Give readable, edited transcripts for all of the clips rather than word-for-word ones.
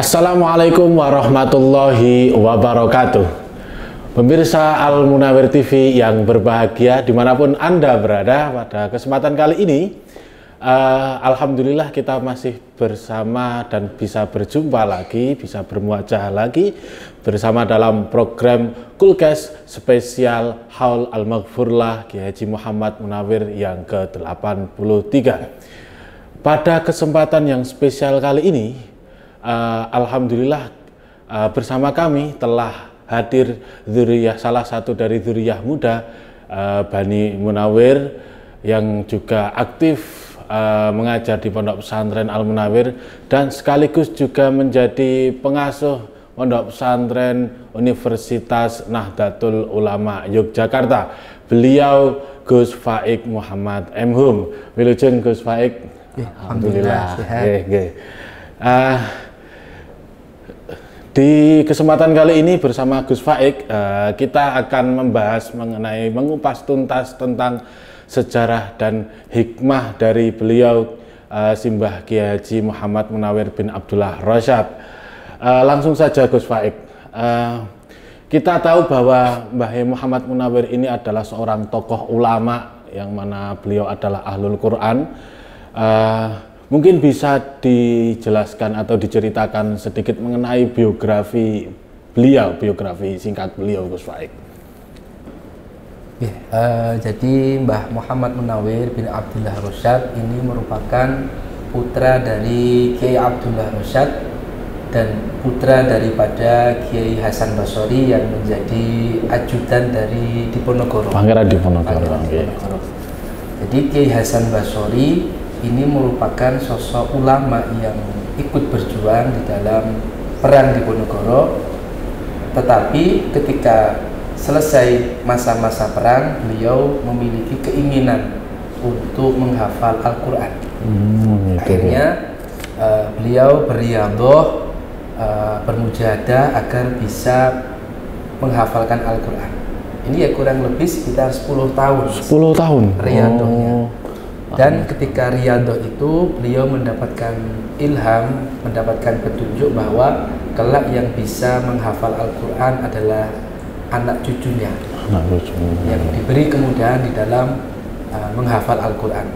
Assalamualaikum warahmatullahi wabarakatuh. Pemirsa Al Munawir TV yang berbahagia dimanapun Anda berada, pada kesempatan kali ini Alhamdulillah kita masih bersama dan bisa berjumpa lagi, bisa bermuajah lagi bersama dalam program Kulkes spesial Haul Al-Maghfurlah Kiai Haji Muhammad Munawir yang ke-83. Pada kesempatan yang spesial kali ini Alhamdulillah bersama kami telah hadir salah satu dari dzurriyyah muda Bani Munawir yang juga aktif mengajar di Pondok Pesantren Al Munawir dan sekaligus juga menjadi pengasuh Pondok Pesantren Universitas Nahdlatul Ulama Yogyakarta. Beliau Gus Faik Muhammad M.Hum. Wilujeng Gus Faik. Alhamdulillah. Di kesempatan kali ini bersama Gus Faik kita akan membahas mengupas tuntas tentang sejarah dan hikmah dari beliau Simbah Kiai Haji Muhammad Munawir bin Abdullah Rasyad. Langsung saja Gus Faik, kita tahu bahwa Mbah Muhammad Munawir ini adalah seorang tokoh ulama yang mana beliau adalah Ahlul Quran. Mungkin bisa dijelaskan atau diceritakan sedikit mengenai biografi beliau, biografi singkat beliau, Gus Faik. Jadi Mbah Muhammad Munawir bin Abdullah Rasyad ini merupakan putra dari Kiai Abdullah Rasyad dan putra daripada Kiai Hasan Basori yang menjadi ajudan dari Diponegoro. Pangeran Diponegoro. Jadi Kiai Hasan Basori ini merupakan sosok ulama yang ikut berjuang di dalam perang Diponegoro, tetapi ketika selesai masa-masa perang beliau memiliki keinginan untuk menghafal Al-Quran. Akhirnya beliau beriyadoh, bermujahadah agar bisa menghafalkan Al-Quran. Ini ya kurang lebih sekitar 10 tahun. 10 tahun? Riyadohnya. Dan ketika riyadoh itu beliau mendapatkan ilham, mendapatkan petunjuk bahwa kelak yang bisa menghafal Al-Quran adalah anak cucunya, yang diberi kemudahan di dalam menghafal Al-Quran.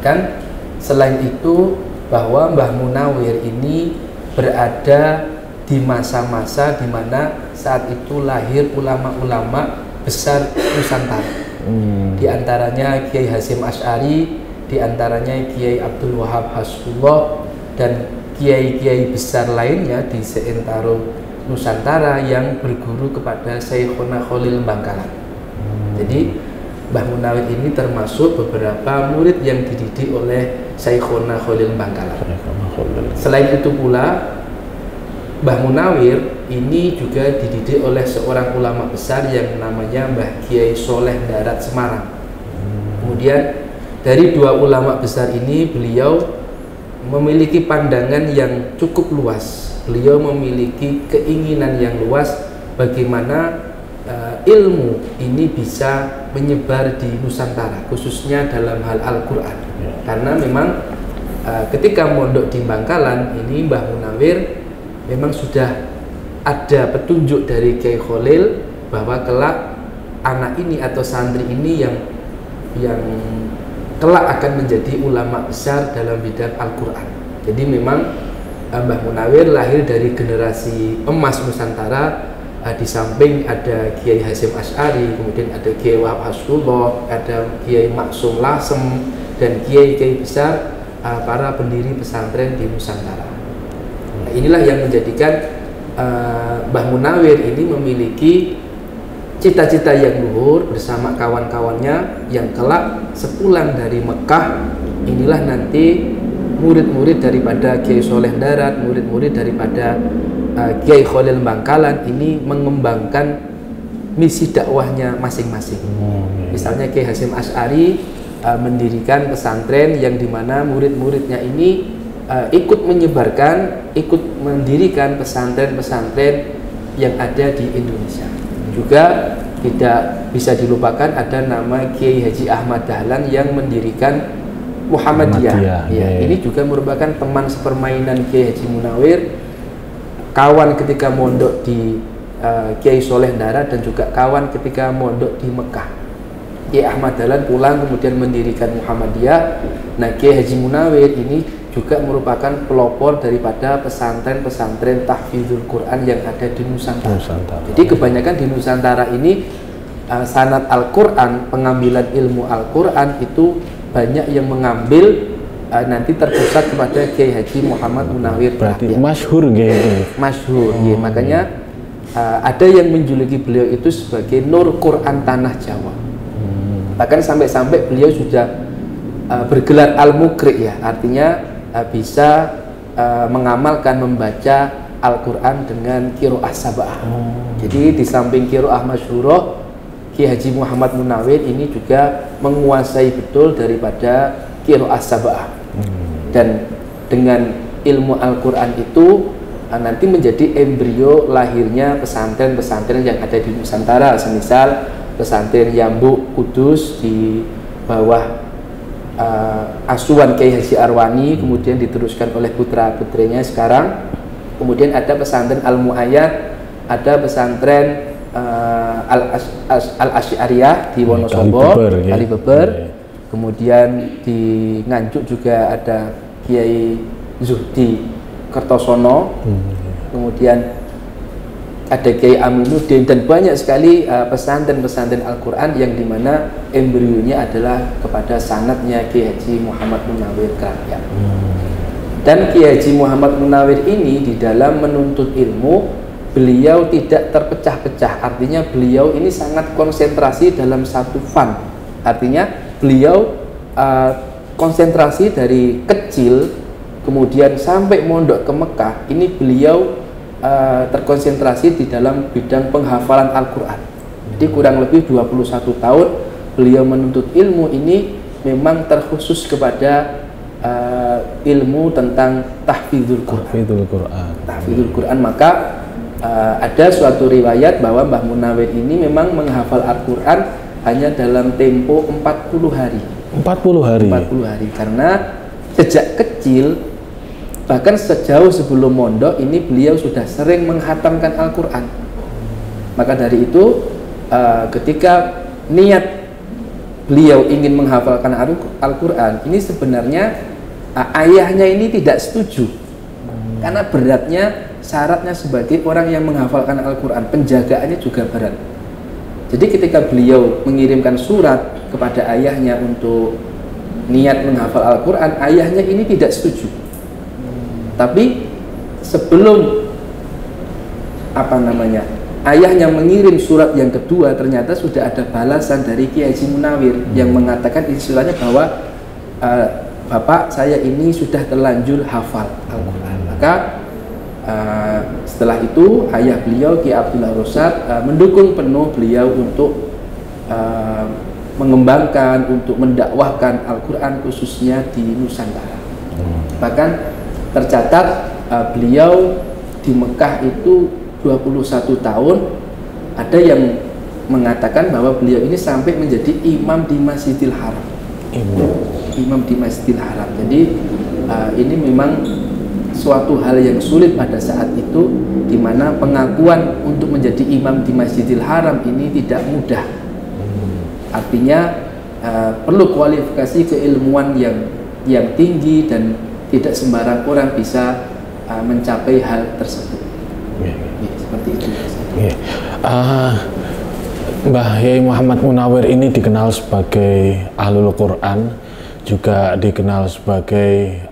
Dan selain itu bahwa Mbah Munawir ini berada di masa-masa di mana saat itu lahir ulama-ulama besar Nusantara. Di antaranya Kiai Hasyim Asy'ari, di antaranya Kiai Abdul Wahab Hasbullah, dan kiai-kiai besar lainnya di seantero Nusantara yang berguru kepada Syekhona Khalil Bangkalan. Jadi Mbah Munawir ini termasuk beberapa murid yang dididik oleh Syekhona Khalil Bangkalan. Selain itu pula Mbah Munawir ini juga dididik oleh seorang ulama besar yang namanya Mbah Kiai Soleh Darat Semarang. Kemudian dari dua ulama besar ini beliau memiliki pandangan yang cukup luas. Beliau memiliki keinginan yang luas bagaimana ilmu ini bisa menyebar di Nusantara, khususnya dalam hal Al-Quran. Karena memang ketika mondok di Bangkalan ini Mbah Munawir memang sudah ada petunjuk dari Kiai Khalil bahwa kelak anak ini atau santri ini yang kelak akan menjadi ulama besar dalam bidang Al-Quran. Jadi memang Mbah Munawir lahir dari generasi emas Nusantara. Di samping ada Kiai Hasyim Asy'ari, kemudian ada Kiai Wahab Hasbullah, ada Kiai Maksum Lasem, dan kiai-kiai besar para pendiri pesantren di Nusantara. Inilah yang menjadikan Mbah Munawir ini memiliki cita-cita yang luhur bersama kawan-kawannya yang kelak sepulang dari Mekah, inilah nanti murid-murid daripada Kiai Soleh Darat, murid-murid daripada Kiai Khalil Bangkalan ini mengembangkan misi dakwahnya masing-masing. Misalnya Kiai Hasyim Asy'ari mendirikan pesantren yang dimana murid-muridnya ini ikut menyebarkan, ikut mendirikan pesantren-pesantren yang ada di Indonesia. Juga tidak bisa dilupakan ada nama Kiai Haji Ahmad Dahlan yang mendirikan Muhammadiyah. Ini juga merupakan teman sepermainan Kiai Haji Munawir kawan ketika mondok di Kiai Soleh Ndara dan juga kawan ketika mondok di Mekah. Kiai Ahmad Dahlan pulang kemudian mendirikan Muhammadiyah. Nah, Kiai Haji Munawir ini juga merupakan pelopor daripada pesantren-pesantren tahfidzul Quran yang ada di Nusantara. Jadi kebanyakan di Nusantara ini sanad Al-Quran, pengambilan ilmu Al-Quran itu banyak yang mengambil nanti terpusat kepada Kiai Haji Muhammad Munawir. Berarti masyhur gitu. Masyhur, ya. Makanya ada yang menjuluki beliau itu sebagai Nur Quran Tanah Jawa. Bahkan sampai-sampai beliau sudah bergelar Al-Muqri, ya, artinya bisa mengamalkan membaca Al-Quran dengan qiraah sab'ah. Jadi di samping qiraah masyhurah, Kiai Haji Muhammad Munawir ini juga menguasai betul daripada qiraah sab'ah. Dan dengan ilmu Al-Quran itu nanti menjadi embrio lahirnya pesantren-pesantren yang ada di Nusantara, semisal pesantren Yambuk Kudus di bawah asuhan Kiai Haji Arwani, kemudian diteruskan oleh putra-putrinya sekarang. Kemudian ada pesantren Al-Mu'ayyad, ada pesantren Al-Asy'ariyah di Wonosobo, Kalibeber. Kemudian di Nganjuk juga ada Kiai Zuhdi Kertosono. Kemudian ada Kiai Aminuddin dan banyak sekali pesantren-pesantren Al-Quran yang dimana embrionya adalah kepada sanadnya Kiai Haji Muhammad Munawir Karapiak. Dan Kiai Haji Muhammad Munawir ini di dalam menuntut ilmu, beliau tidak terpecah-pecah, artinya beliau ini sangat konsentrasi dalam satu fan. Artinya beliau konsentrasi dari kecil kemudian sampai mondok ke Mekah, ini beliau terkonsentrasi di dalam bidang penghafalan Al-Quran. Jadi kurang lebih 21 tahun beliau menuntut ilmu ini memang terkhusus kepada ilmu tentang tahfidzul Quran. Tahfidzul Quran. Maka ada suatu riwayat bahwa Mbah Munawir ini memang menghafal Al-Quran hanya dalam tempo 40 hari. 40 hari karena sejak kecil, bahkan sejauh sebelum mondok ini beliau sudah sering menghatamkan Al-Quran. Maka dari itu ketika niat beliau ingin menghafalkan Al-Quran, ini sebenarnya ayahnya ini tidak setuju karena beratnya syaratnya sebagai orang yang menghafalkan Al-Quran, penjagaannya juga berat. Jadi ketika beliau mengirimkan surat kepada ayahnya untuk niat menghafal Al-Quran, ayahnya ini tidak setuju. Tapi sebelum ayahnya mengirim surat yang kedua, ternyata sudah ada balasan dari Kiai Haji Munawir yang mengatakan istilahnya bahwa Bapak saya ini sudah terlanjur hafal Al-Quran. Maka setelah itu ayah beliau Kiai Abdullah Rosyad mendukung penuh beliau untuk mengembangkan, untuk mendakwahkan Al-Quran khususnya di Nusantara. Bahkan tercatat beliau di Mekah itu 21 tahun. Ada yang mengatakan bahwa beliau ini sampai menjadi imam di Masjidil Haram. Imam di Masjidil Haram. Jadi ini memang suatu hal yang sulit pada saat itu, di mana pengakuan untuk menjadi imam di Masjidil Haram ini tidak mudah. Artinya perlu kualifikasi keilmuan yang tinggi dan tidak sembarang orang bisa mencapai hal tersebut. Seperti itu. Mbah Yai Muhammad Munawir ini dikenal sebagai Ahlul Quran, juga dikenal sebagai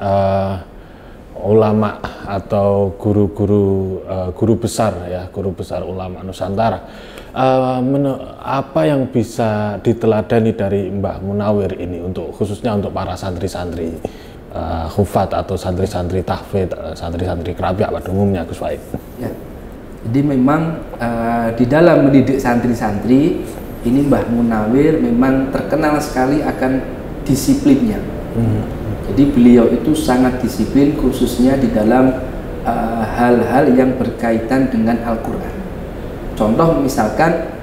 ulama atau guru besar ya, guru besar ulama Nusantara. Apa yang bisa diteladani dari Mbah Munawir ini untuk khususnya untuk para santri-santri hufat atau santri-santri tahfidz, santri-santri kerabiak pada umumnya, Gus Faid? Ya. Jadi memang di dalam mendidik santri-santri ini Mbah Munawir memang terkenal sekali akan disiplinnya. Jadi beliau itu sangat disiplin khususnya di dalam hal-hal yang berkaitan dengan Al-Quran. Contoh misalkan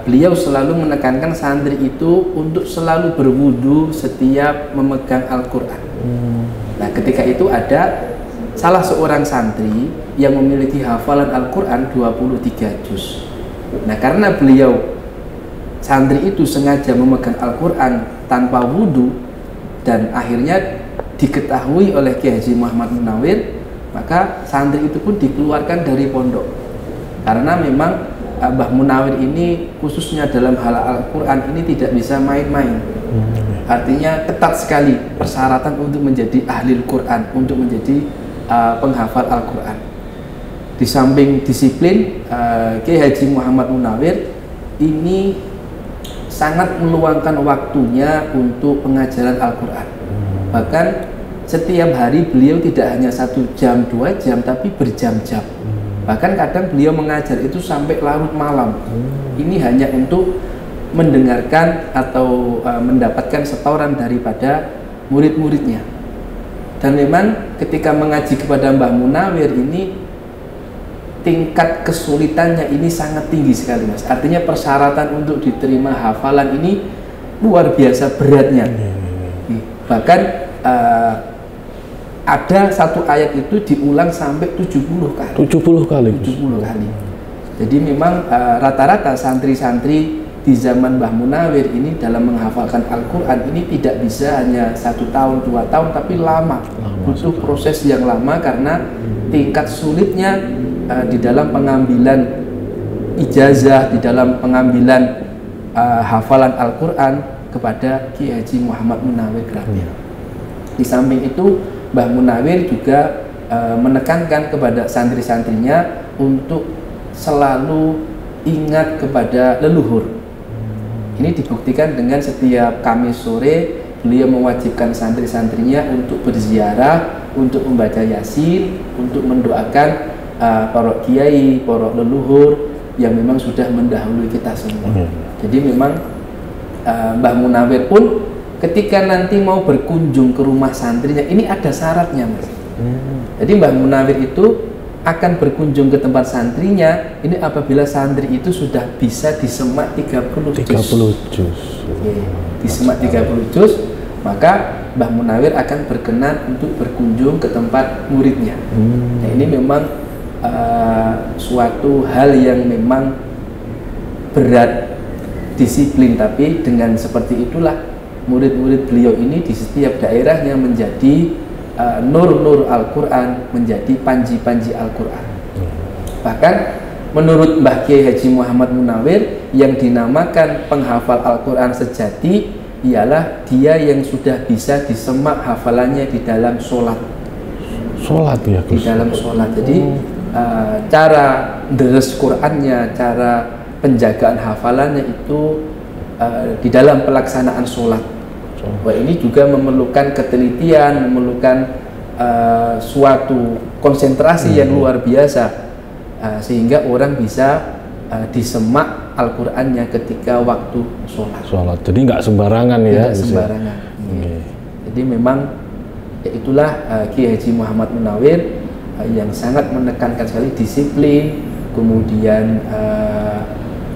beliau selalu menekankan santri itu untuk selalu berwudu setiap memegang Al-Quran. Nah ketika itu ada salah seorang santri yang memiliki hafalan Al-Quran 23 juz. Nah, karena beliau santri itu sengaja memegang Al-Quran tanpa wudhu dan akhirnya diketahui oleh Kiai Haji Muhammad Munawir, maka santri itu pun dikeluarkan dari pondok. Karena memang Mbah Munawir ini khususnya dalam hal Al-Quran ini tidak bisa main-main. Artinya ketat sekali persyaratan untuk menjadi ahli Al-Quran, untuk menjadi penghafal Al-Quran. Di samping disiplin, Kiai Haji Muhammad Munawir ini sangat meluangkan waktunya untuk pengajaran Al-Quran. Bahkan setiap hari beliau tidak hanya 1 jam, 2 jam, tapi berjam-jam. Bahkan kadang beliau mengajar itu sampai larut malam. Ini hanya untuk mendengarkan atau mendapatkan setoran daripada murid-muridnya. Dan memang ketika mengaji kepada Mbah Munawir ini, tingkat kesulitannya ini sangat tinggi sekali, Mas. Artinya persyaratan untuk diterima hafalan ini luar biasa beratnya. Bahkan ada satu ayat itu diulang sampai 70 kali. 70 kali. 70 kali. Jadi memang rata-rata santri-santri di zaman Mbah Munawir ini dalam menghafalkan Al-Quran ini tidak bisa hanya 1 tahun, 2 tahun, tapi lama. Butuh proses yang lama karena tingkat sulitnya di dalam pengambilan ijazah, di dalam pengambilan hafalan Al-Quran kepada Kiai Haji Muhammad Munawir Grabir. Di samping itu, Mbah Munawir juga menekankan kepada santri-santrinya untuk selalu ingat kepada leluhur. Ini dibuktikan dengan setiap Kamis sore beliau mewajibkan santri-santrinya untuk berziarah, untuk membaca Yasin, untuk mendoakan para kiai, para leluhur yang memang sudah mendahului kita semua. Jadi memang Mbah Munawir pun ketika nanti mau berkunjung ke rumah santrinya, ini ada syaratnya, Mas. Jadi Mbah Munawir itu akan berkunjung ke tempat santrinya ini apabila santri itu sudah bisa disemak 30 juz. Disemak 30 juz, maka Mbah Munawir akan berkenan untuk berkunjung ke tempat muridnya. Nah, ini memang suatu hal yang memang berat, disiplin, tapi dengan seperti itulah murid-murid beliau ini di setiap daerahnya menjadi nur-nur Al-Quran, menjadi panji-panji Al-Quran. Bahkan menurut Mbah Kiai Haji Muhammad Munawir, yang dinamakan penghafal Al-Quran sejati ialah dia yang sudah bisa disemak hafalannya di dalam sholat. Sholat ya, Di dalam sholat. Jadi cara deres Qurannya, cara penjagaan hafalannya itu di dalam pelaksanaan sholat. Wah, ini juga memerlukan ketelitian, memerlukan suatu konsentrasi yang luar biasa, sehingga orang bisa disemak Al-Qurannya ketika waktu sholat. Jadi nggak sembarangan ya? Tidak sembarangan. Jadi memang ya itulah Kiai Haji Muhammad Munawir yang sangat menekankan sekali disiplin, kemudian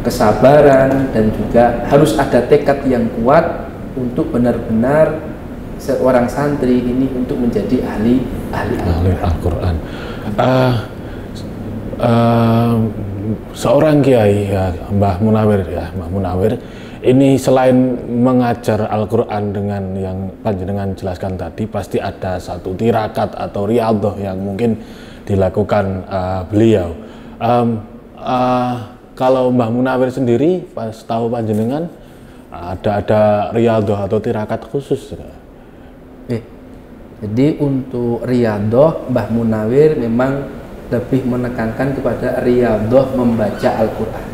kesabaran, dan juga harus ada tekad yang kuat untuk benar-benar seorang santri ini untuk menjadi ahli Al-Quran. Seorang kiai ya, Mbah Munawir ini selain mengajar Al-Quran dengan yang panjenengan jelaskan tadi, pasti ada satu tirakat atau riyadhah yang mungkin dilakukan beliau. Kalau Mbah Munawir sendiri, pas tahu panjenengan ada riyadhah atau tirakat khusus? Jadi untuk riyadhah, Mbah Munawir memang lebih menekankan kepada riyadhah membaca Al-Quran,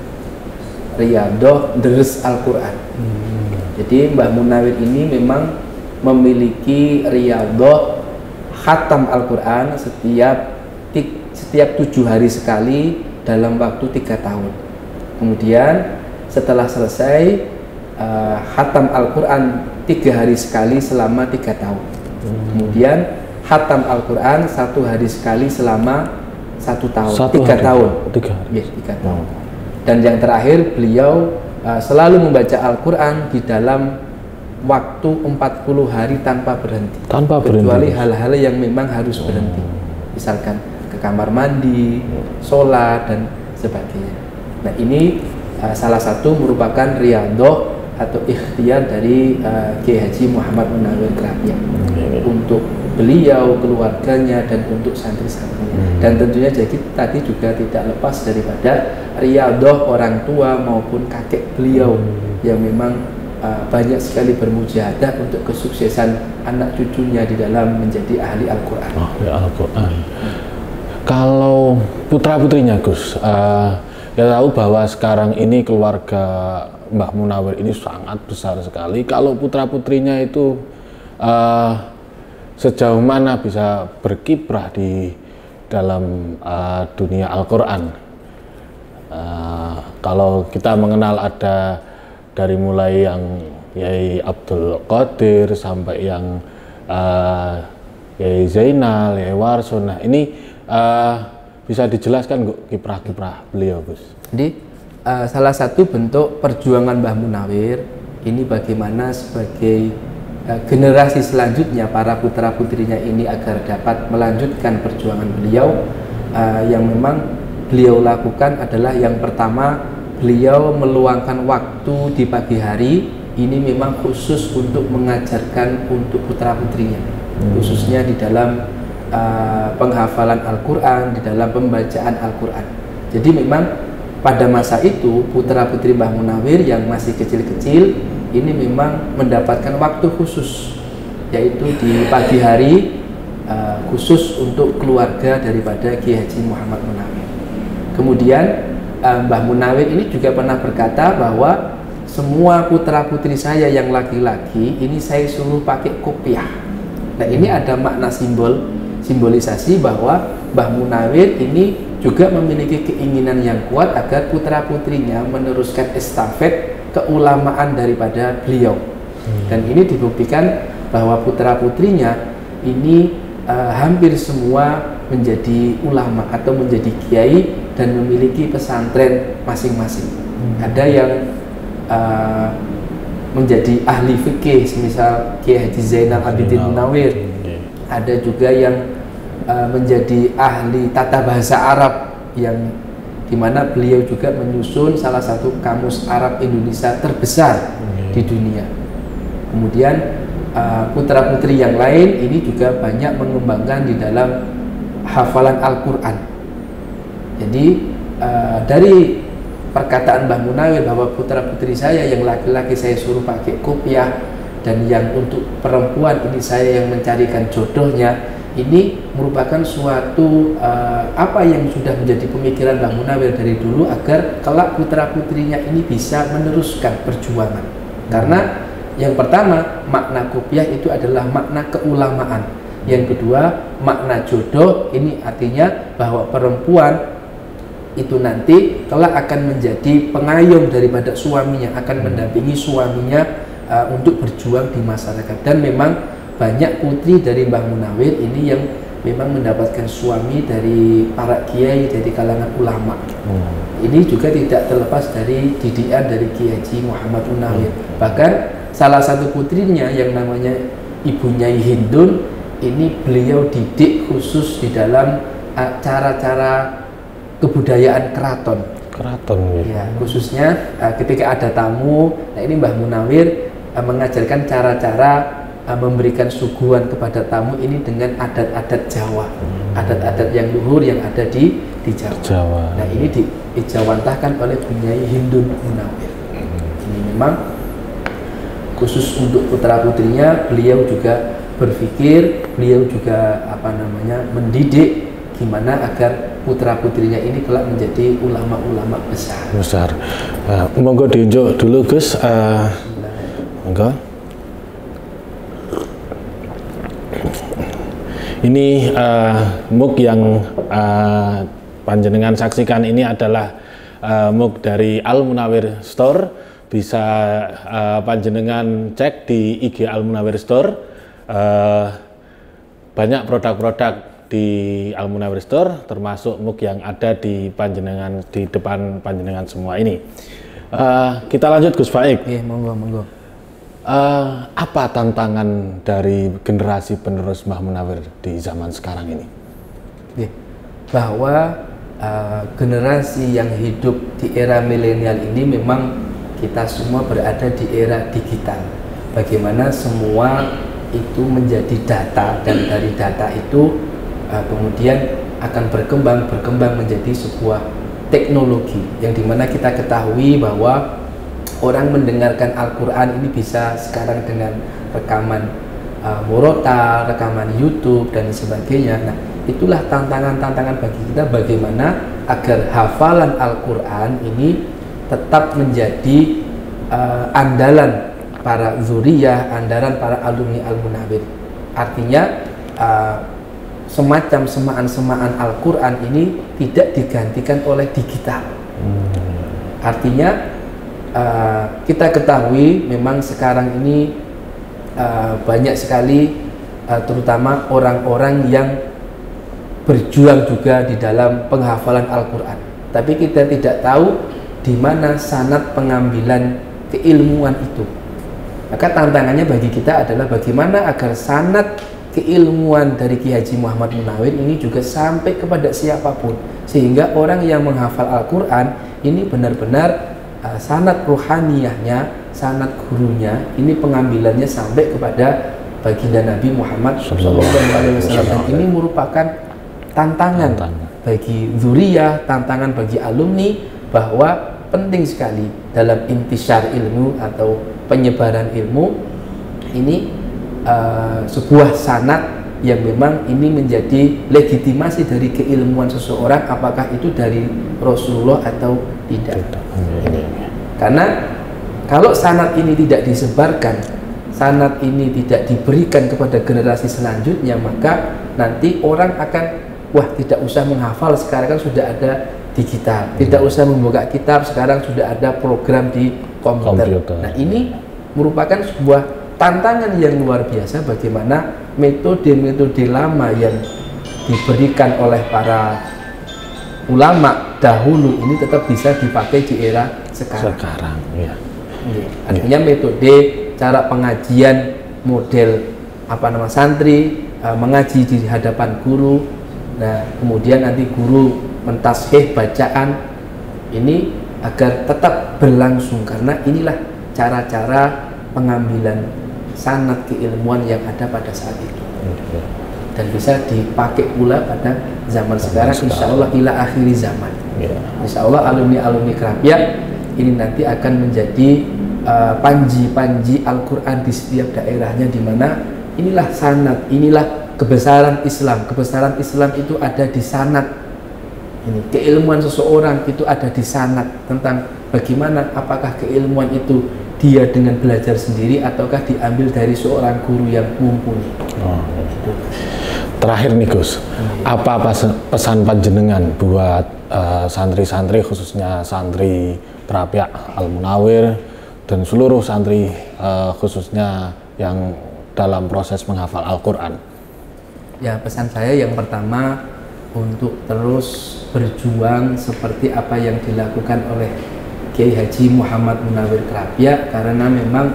riyadhah deres Al-Quran. Jadi Mbah Munawir ini memang memiliki riyadhah khatam Al-Quran setiap 7 hari sekali dalam waktu 3 tahun. Kemudian setelah selesai khatam Al-Quran 3 hari sekali selama 3 tahun. Kemudian khatam Al-Quran 1 hari sekali selama 1 tahun. 3 tahun. 3 tahun. Dan yang terakhir beliau selalu membaca Al-Quran di dalam waktu 40 hari tanpa berhenti. Kecuali hal-hal yang memang harus berhenti. misalkan ke kamar mandi, sholat dan sebagainya. Nah ini salah satu merupakan riyadhah atau ikhtiar dari Kiai Haji Muhammad Munawir Kerapiak untuk beliau, keluarganya, dan untuk santri-santrinya. Dan tentunya jadi tadi juga tidak lepas daripada riyadhah orang tua maupun kakek beliau yang memang banyak sekali bermujahadah untuk kesuksesan anak cucunya di dalam menjadi ahli Al-Quran. Al-Quran. Kalau putra-putrinya Gus, kita tahu bahwa sekarang ini keluarga Mbah Munawir ini sangat besar sekali. Kalau putra-putrinya itu sejauh mana bisa berkiprah di dalam dunia Al-Quran? Kalau kita mengenal ada dari mulai yang Yai Abdul Qadir sampai yang Yai Zainal, Yai Warson. Nah ini bisa dijelaskan kiprah-kiprah beliau, Gus? Jadi salah satu bentuk perjuangan Mbah Munawir ini bagaimana sebagai generasi selanjutnya para putra putrinya ini agar dapat melanjutkan perjuangan beliau. Yang memang beliau lakukan adalah yang pertama, beliau meluangkan waktu di pagi hari ini memang khusus untuk mengajarkan untuk putra putrinya, khususnya di dalam penghafalan Al-Quran, di dalam pembacaan Al-Quran. Jadi memang pada masa itu putra putri Mbah Munawir yang masih kecil-kecil ini memang mendapatkan waktu khusus, yaitu di pagi hari khusus untuk keluarga daripada Kiai Haji Muhammad Munawir. Kemudian Mbah Munawir ini juga pernah berkata bahwa semua putra putri saya yang laki-laki ini saya suruh pakai kopiah. Nah ini ada makna simbolisasi bahwa Mbah Munawir ini juga memiliki keinginan yang kuat agar putra putrinya meneruskan estafet keulamaan daripada beliau. Dan ini dibuktikan bahwa putra putrinya ini hampir semua menjadi ulama atau menjadi kiai dan memiliki pesantren masing-masing. Ada yang menjadi ahli fikih, misal Kiai Haji Zainal Abidin Munawir. Ada juga yang menjadi ahli tata bahasa Arab, yang dimana beliau juga menyusun salah satu kamus Arab Indonesia terbesar di dunia. Kemudian putra putri yang lain ini juga banyak mengembangkan di dalam hafalan Al-Quran. Jadi dari perkataan Mbah Munawir bahwa putra putri saya yang laki-laki saya suruh pakai kopiah, dan yang untuk perempuan ini saya yang mencarikan jodohnya, ini merupakan suatu apa yang sudah menjadi pemikiran Mbah Munawir dari dulu agar kelak putra putrinya ini bisa meneruskan perjuangan. Karena yang pertama, makna kopiah itu adalah makna keulamaan. Yang kedua, makna jodoh ini artinya bahwa perempuan itu nanti kelak akan menjadi pengayom daripada suaminya, akan mendampingi suaminya untuk berjuang di masyarakat. Dan memang banyak putri dari Mbah Munawir ini yang memang mendapatkan suami dari para kiai, dari kalangan ulama. Ini juga tidak terlepas dari didikan dari Kiai Haji Muhammad Munawir. Bahkan salah satu putrinya yang namanya Ibu Nyai Hindun ini beliau didik khusus di dalam cara-cara kebudayaan keraton. Ya, khususnya ketika ada tamu, nah ini Mbah Munawir mengajarkan cara-cara memberikan suguhan kepada tamu ini dengan adat-adat Jawa, adat-adat yang luhur yang ada di Jawa. Nah ini dijawantahkan oleh Bunyai Hindun Munawir. Ini memang khusus untuk putra putrinya, beliau juga berpikir, beliau juga mendidik gimana agar putra putrinya ini kelak menjadi ulama-ulama besar. Monggo diunjuk dulu Gus. Monggo. Ini MUK yang panjenengan saksikan ini adalah MUK dari Al Munawir Store. Bisa panjenengan cek di IG Al Munawir Store. Banyak produk-produk di Al Munawir Store, termasuk MUK yang ada di panjenengan, di depan panjenengan semua ini. Kita lanjut Gus Faik. Monggo. Apa tantangan dari generasi penerus Mbah Munawir di zaman sekarang ini? bahwa generasi yang hidup di era milenial ini memang kita semua berada di era digital. Bagaimana semua itu menjadi data, dan dari data itu kemudian akan berkembang menjadi sebuah teknologi yang dimana kita ketahui bahwa orang mendengarkan Al-Quran ini bisa sekarang dengan rekaman murotal, rekaman YouTube dan sebagainya. Nah, itulah tantangan-tantangan bagi kita bagaimana agar hafalan Al-Quran ini tetap menjadi andalan para zuriyah, andalan para alumni Al-Munawwir. Artinya semacam semaan-semaan Al-Quran ini tidak digantikan oleh digital. Artinya kita ketahui memang sekarang ini banyak sekali terutama orang-orang yang berjuang juga di dalam penghafalan Al-Quran, tapi kita tidak tahu di mana sanad pengambilan keilmuan itu. Maka tantangannya bagi kita adalah bagaimana agar sanad keilmuan dari Ki Haji Muhammad Munawwir ini juga sampai kepada siapapun, sehingga orang yang menghafal Al-Quran ini benar-benar sanad rohaniyahnya, sanad gurunya ini pengambilannya sampai kepada baginda Nabi Muhammad SAW. Dan ini merupakan tantangan bagi zuriyah, tantangan bagi alumni, bahwa penting sekali dalam intisar ilmu atau penyebaran ilmu ini sebuah sanad yang memang ini menjadi legitimasi dari keilmuan seseorang, apakah itu dari Rasulullah atau tidak. Karena kalau sanad ini tidak disebarkan, sanad ini tidak diberikan kepada generasi selanjutnya, maka nanti orang akan, wah, tidak usah menghafal, sekarang kan sudah ada digital, tidak usah membuka kitab, sekarang sudah ada program di komputer. Nah, ini merupakan sebuah tantangan yang luar biasa, bagaimana metode-metode lama yang diberikan oleh para ulama dahulu ini tetap bisa dipakai di era sekarang. Ya. Artinya metode cara pengajian model santri mengaji di hadapan guru. Nah, kemudian nanti guru mentasheh bacaan ini agar tetap berlangsung, karena inilah cara-cara pengambilan sanad keilmuan yang ada pada saat itu, dan bisa dipakai pula pada zaman sekarang, insya Allah ila akhiri zaman. Insya Allah alumni-alumni Krapyak ini nanti akan menjadi panji-panji Al-Quran di setiap daerahnya, di mana inilah sanad, inilah kebesaran Islam. Kebesaran Islam itu ada di sanad. Ini keilmuan seseorang itu ada di sanad, tentang bagaimana, apakah keilmuan itu dia dengan belajar sendiri ataukah diambil dari seorang guru yang mumpuni. Terakhir nih Gus, apa pesan panjenengan buat santri-santri, khususnya santri Krapyak Al-Munawwir dan seluruh santri khususnya yang dalam proses menghafal Al-Quran? Ya, pesan saya yang pertama, untuk terus berjuang seperti apa yang dilakukan oleh Kiai Haji Muhammad Munawwir Krapyak, karena memang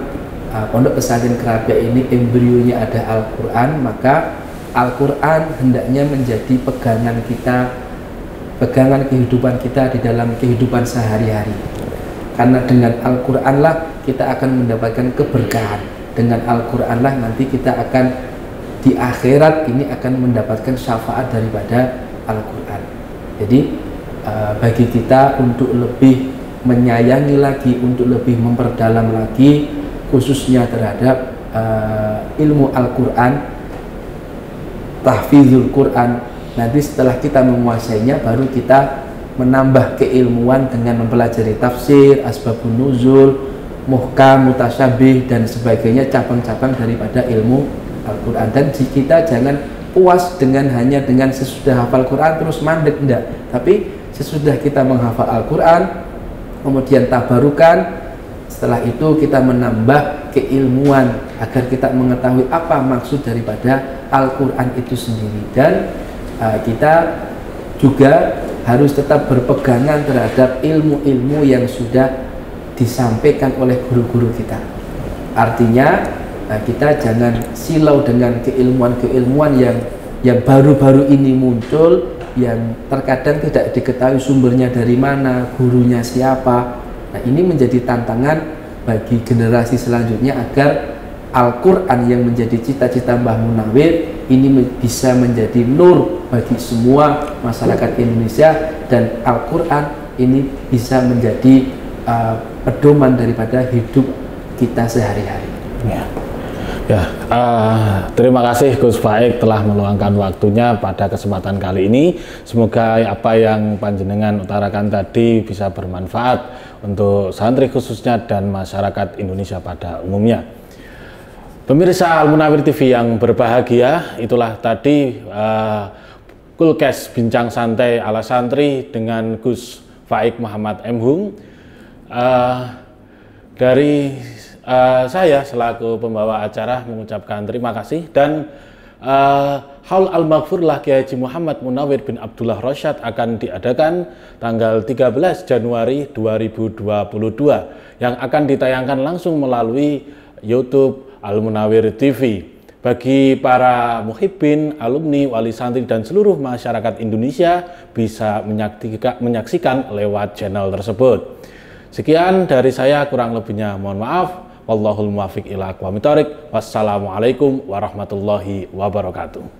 Pondok Pesantren Krapyak ini embrionya ada Al-Quran, maka Al-Quran hendaknya menjadi pegangan kita, pegangan kehidupan kita di dalam kehidupan sehari-hari. Karena dengan Al-Quran lah kita akan mendapatkan keberkahan, dengan Al-Quran lah nanti kita akan di akhirat ini akan mendapatkan syafaat daripada Al-Quran. Jadi bagi kita untuk lebih menyayangi lagi, untuk lebih memperdalam lagi, khususnya terhadap ilmu Al-Quran, tahfizul Quran. Nanti setelah kita menguasainya, baru kita menambah keilmuan dengan mempelajari tafsir, asbabun nuzul, muhkam, mutasyabih dan sebagainya, cabang-cabang daripada ilmu Al-Quran. Dan kita jangan puas dengan hanya dengan sesudah hafal Quran terus mandek, enggak, tapi sesudah kita menghafal Al-Quran kemudian tabarukan, setelah itu kita menambah keilmuan agar kita mengetahui apa maksud daripada Al-Quran itu sendiri. Dan kita juga harus tetap berpegangan terhadap ilmu-ilmu yang sudah disampaikan oleh guru-guru kita. Artinya kita jangan silau dengan keilmuan-keilmuan yang baru-baru ini muncul, yang terkadang tidak diketahui sumbernya dari mana, gurunya siapa. Nah, ini menjadi tantangan bagi generasi selanjutnya agar Al-Quran yang menjadi cita-cita Mbah Munawir ini bisa menjadi nur bagi semua masyarakat Indonesia, dan Al-Quran ini bisa menjadi pedoman daripada hidup kita sehari-hari. Terima kasih Gus Faik telah meluangkan waktunya pada kesempatan kali ini. Semoga apa yang panjenengan utarakan tadi bisa bermanfaat untuk santri khususnya dan masyarakat Indonesia pada umumnya. Pemirsa Al-Munawir TV yang berbahagia, itulah tadi Kulkes Bincang Santai ala Santri dengan Gus Faik Muhammad M. Hung. Dari saya selaku pembawa acara mengucapkan terima kasih, dan Haul Al-Maghfurlah Kiai Haji Muhammad Munawir bin Abdullah Rasyad akan diadakan tanggal 13 Januari 2022 yang akan ditayangkan langsung melalui YouTube Al-Munawir TV. Bagi para muhibbin, alumni, wali santri dan seluruh masyarakat Indonesia bisa menyaksikan lewat channel tersebut. Sekian dari saya, kurang lebihnya mohon maaf. Wallahul muwaffiq ila aqwamit thoriq. Wassalamualaikum warahmatullahi wabarakatuh.